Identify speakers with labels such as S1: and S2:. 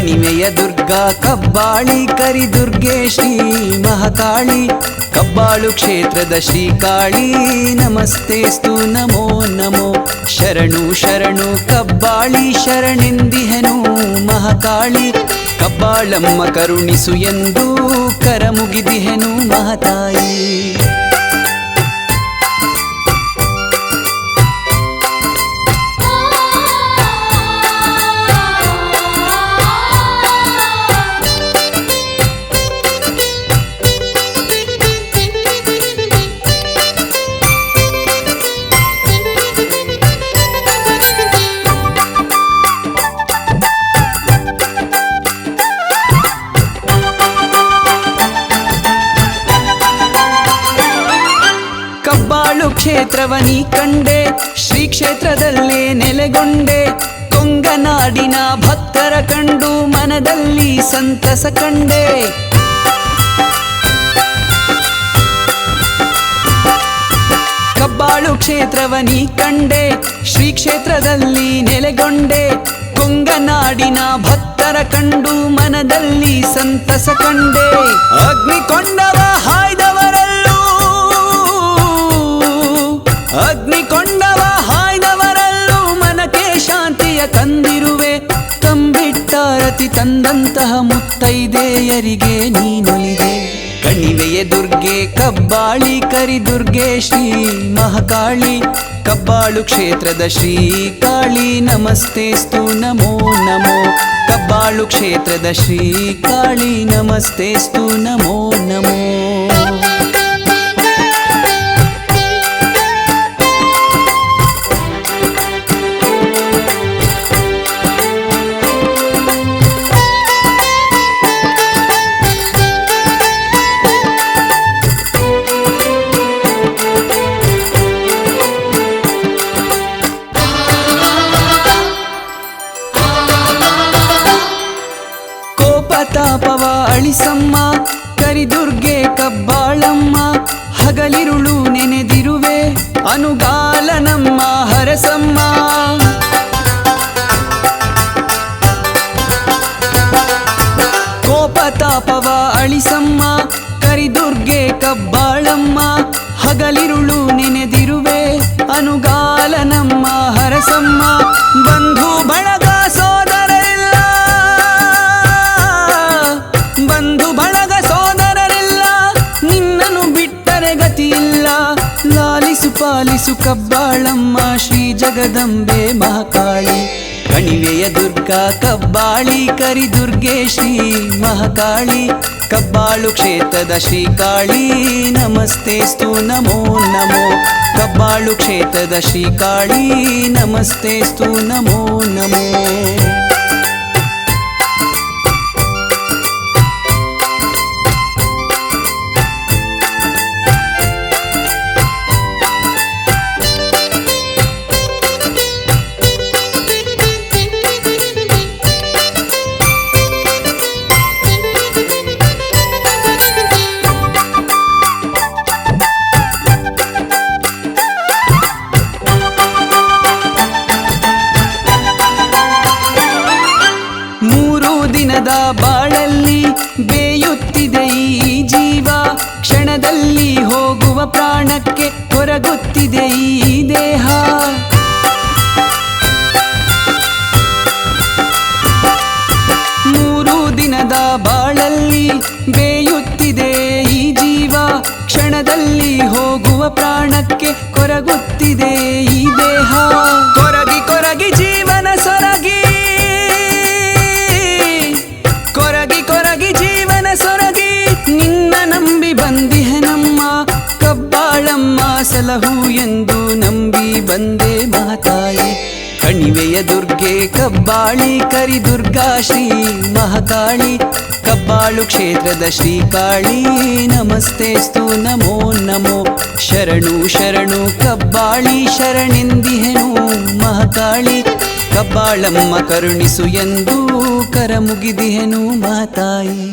S1: ಕಣಿವೆಯ ದುರ್ಗಾ ಕಬ್ಬಾಳಿ ಕರಿದುರ್ಗೆ ಶ್ರೀ ಮಹಾಕಾಳಿ ಕಬ್ಬಾಳು ಕ್ಷೇತ್ರದ ಶ್ರೀಕಾಳಿ ನಮಸ್ತೆಸ್ತು ನಮೋ ನಮೋ ಶರಣು ಶರಣು ಕಬ್ಬಾಳಿ ಶರಣೆಂದಿಹೆನು ಮಹಾಕಾಳಿ ಕಬ್ಬಾಳಮ್ಮ ಕರುಣಿಸು ಎಂದು ಕರಮುಗಿದಿಹೆನು ಮಹಾತಾಯಿ ಕಬ್ಬಾಳು ಕ್ಷೇತ್ರವನಿ ಕಂಡೆ ಶ್ರೀ ಕ್ಷೇತ್ರದಲ್ಲೇ ನೆಲೆಗೊಂಡೆ ಕೊಂಗನಾಡಿನ ಭಕ್ತರ ಕಂಡು ಮನದಲ್ಲಿ ಸಂತಸ ಕಂಡೆ ಕಬ್ಬಾಳು ಕ್ಷೇತ್ರವನಿ ಕಂಡೆ ಶ್ರೀ ಕ್ಷೇತ್ರದಲ್ಲಿ ನೆಲೆಗೊಂಡೆ ಕೊಂಗನಾಡಿನ ಭಕ್ತರ ಕಂಡು ಮನದಲ್ಲಿ ಸಂತಸ ಕಂಡೆ ಅಗ್ನಿಕೊಂಡವ ಹಾಯ್ದವರಲ್ಲೂ ಅಗ್ನಿಕೊಂಡವ ಹಾಯ್ದವರಲ್ಲೂ ಮನಕ್ಕೆ ಶಾಂತಿಯ ತಂದಿರುವೆ ತಂಬಿಟ್ಟಾರತಿ ತಂದಂತಹ ಮುತ್ತೈದೆಯರಿಗೆ ನೀನೊಲಿದೆ ಕಣಿವೆಯ ದುರ್ಗೆ ಕಬ್ಬಾಳಿ ಕರಿದುರ್ಗೆ ಶ್ರೀ ಮಹಾಕಾಳಿ ಕಬ್ಬಾಳು ಕ್ಷೇತ್ರದ ಶ್ರೀಕಾಳಿ ನಮಸ್ತೆಸ್ತು ನಮೋ ನಮೋ ಕಬ್ಬಾಳು ಕ್ಷೇತ್ರದ ಶ್ರೀಕಾಳಿ ನಮಸ್ತೆಸ್ತು ನಮೋ ನಮೋ ತಾಪವ ಅಳಿಸಮ್ಮ ಕರಿದುರ್ಗೆ ಕಬ್ಬಾಳಮ್ಮ ಹಗಲಿರುಳು ನೆನೆದಿರುವೆ ಅನುಗಾಲ ನಮ್ಮ ಹರಸಮ್ಮ ಕೋಪತಾಪವ ಅಳಿಸಮ್ಮ ಕರಿದುರ್ಗೆ ಕಬ್ಬಾಳಮ್ಮ ಹಗಲಿರುಳು ನೆನೆದಿರುವೆ ಅನುಗಾಲ ನಮ್ಮ ಹರಸಮ್ಮ ಬಂಧು ಬಳಗ ಸೋದರರಿಲ್ಲ ಬಂಧು ಬಳಗ ಸೋದರರಿಲ್ಲ ನಿನ್ನನು ಬಿಟ್ಟರೆ ಗತಿಯಿಲ್ಲ ಲಾಲಿಸು ಪಾಲಿಸು ಕಬ್ಬಾಳಮ್ಮ ಶ್ರೀ ಜಗದಂಬೆ ಮಹಾಕಾಳಿ ಕಣಿವೆಯ ದುರ್ಗಾ ಕಬ್ಬಾಳಿ ಕರಿದುರ್ಗೆ ಶ್ರೀ ಮಹಾಕಾಳಿ ಕಬ್ಬಾಳು ಕ್ಷೇತ್ರದ ಶ್ರೀಕಾಳಿ ನಮಸ್ತೆಸ್ತು ನಮೋ ನಮೋ ಕಬ್ಬಾಳು ಕ್ಷೇತ್ರದ ಶ್ರೀಕಾಳಿ ನಮಸ್ತೆಸ್ತು ನಮೋ ನಮೋ ದಿನದ ಬಾಳಲ್ಲಿ ಬೇಯುತ್ತಿದೆ ಈ ಜೀವ ಕ್ಷಣದಲ್ಲಿ ಹೋಗುವ ಪ್ರಾಣಕ್ಕೆ ಹೊರಗುತ್ತಿದೆ ಈ ದೇಹ ಮೂರು ದಿನದ ಬಾಳಲ್ಲಿ ಬೇಯುತ್ತಿದೆ ಈ ಜೀವ ಕ್ಷಣದಲ್ಲಿ ಹೋಗುವ ಪ್ರಾಣಕ್ಕೆ ಕೊರಗುತ್ತಿದೆ ಈ ದೇಹ ಕೊರಗಿ ಕೊರಗಿ ಜೀವನ ಸೊರಗಿ ಕೊರಗಿ ಜೀವನ ಸೊರಗಿ ನಿನ್ನ ನಂಬಿ ಬಂದಿಹೆ ನಮ್ಮ ಕಬ್ಬಾಳಮ್ಮ ಸಲಹು ಎಂದು ನಂಬಿ ಬಂದೆ ಮಹಾತಾಯಿ ಕಣಿವೆಯ ದುರ್ಗೆ ಕಬ್ಬಾಳಿ ಕರಿದುರ್ಗಾ ಶ್ರೀ ಮಹಾಕಾಳಿ ಕಬ್ಬಾಳು ಕ್ಷೇತ್ರದ ಶ್ರೀಕಾಳಿ ನಮಸ್ತೆಸ್ತು ನಮೋ ನಮೋ ಶರಣು ಶರಣು ಕಬ್ಬಾಳಿ ಶರಣೆಂದಿಹೆನು ಮಹಾಕಾಳಿ ಕಬ್ಬಾಳಮ್ಮ ಕರುಣಿಸು ಎಂದು ಕರಮುಗಿದಿಹೆನು ಮಾತಾಯಿ.